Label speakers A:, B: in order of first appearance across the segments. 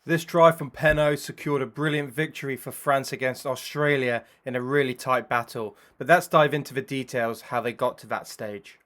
A: This try from Penaud secured a brilliant victory for France against Australia in a really tight battle, but let's dive into the details how they got to that stage.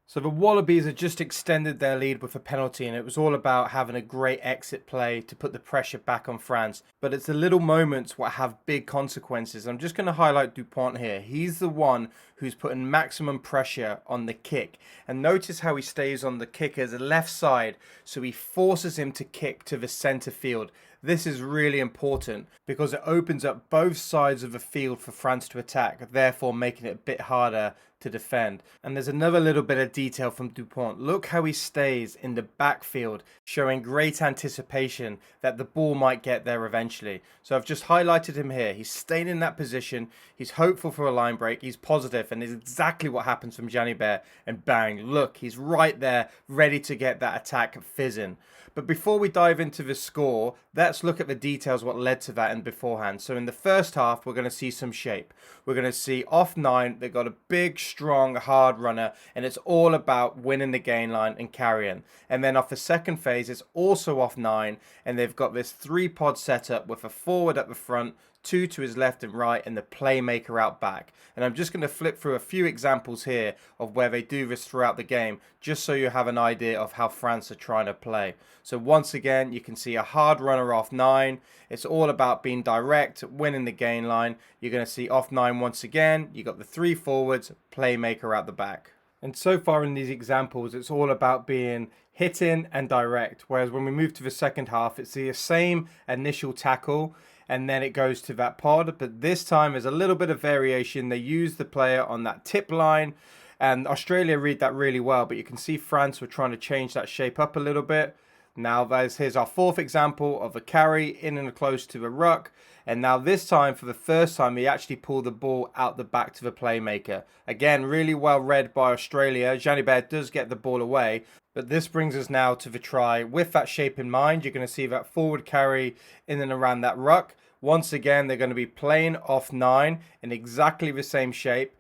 A: So the Wallabies had just extended their lead with a penalty, and it was all about having a great exit play to put the pressure back on France. But it's the little moments what have big consequences. I'm just going to highlight Dupont here. He's the one who's putting maximum pressure on the kick. And notice how he stays on the kicker's left side, so he forces him to kick to the centre field. This is really important because it opens up both sides of the field for France to attack, therefore making it a bit harder to defend. And there's another little bit of detail from Dupont. Look how he stays in the backfield, showing great anticipation that the ball might get there eventually. So I've just highlighted him here. He's staying in that position. He's hopeful for a line break. He's positive, and is exactly what happens from Jalibert. And bang, look, he's right there, ready to get that attack fizzing. But before we dive into the score, let's look at the details what led to that in beforehand. So in the first half, we're going to see some shape. We're going to see off 9, they've got a big, strong, hard runner, and it's all about winning the gain line and carrying. And then off the second phase, it's also off 9, and they've got this 3-pod setup with a forward at the front, 2 to his left and right, and the playmaker out back. And I'm just going to flip through a few examples here of where they do this throughout the game, just so you have an idea of how France are trying to play. So once again, you can see a hard runner off 9. It's all about being direct, winning the gain line. You're going to see off 9 once again. You got the 3 forwards, playmaker out the back. And so far in these examples, it's all about being hitting and direct. Whereas when we move to the second half, it's the same initial tackle, and then it goes to that pod. But this time there's a little bit of variation. They use the player on that tip line, and Australia read that really well. But you can see France were trying to change that shape up a little bit. Now here's our fourth example of a carry in and close to the ruck. And now this time, for the first time, he actually pulled the ball out the back to the playmaker. Again, really well read by Australia. Jalibert does get the ball away. But this brings us now to the try. With that shape in mind, you're going to see that forward carry in and around that ruck. Once again, they're going to be playing off 9 in exactly the same shape.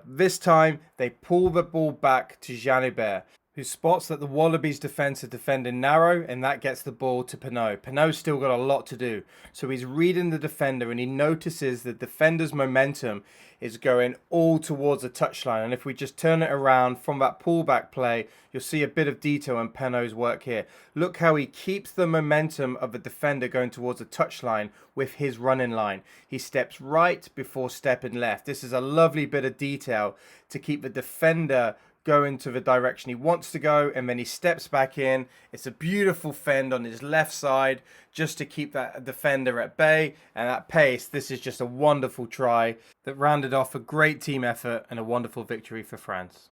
A: This time, they pull the ball back to Jalibert, who spots that the Wallabies defence are defending narrow, and that gets the ball to Penaud. Penaud's still got a lot to do. So he's reading the defender, and he notices the defender's momentum is going all towards the touchline. And if we just turn it around from that pullback play, you'll see a bit of detail in Penaud's work here. Look how he keeps the momentum of the defender going towards the touchline with his running line. He steps right before stepping left. This is a lovely bit of detail to keep the defender going to the direction he wants to go, and then he steps back in. It's a beautiful fend on his left side just to keep that defender at bay and at pace. This is just a wonderful try that rounded off a great team effort and a wonderful victory for France.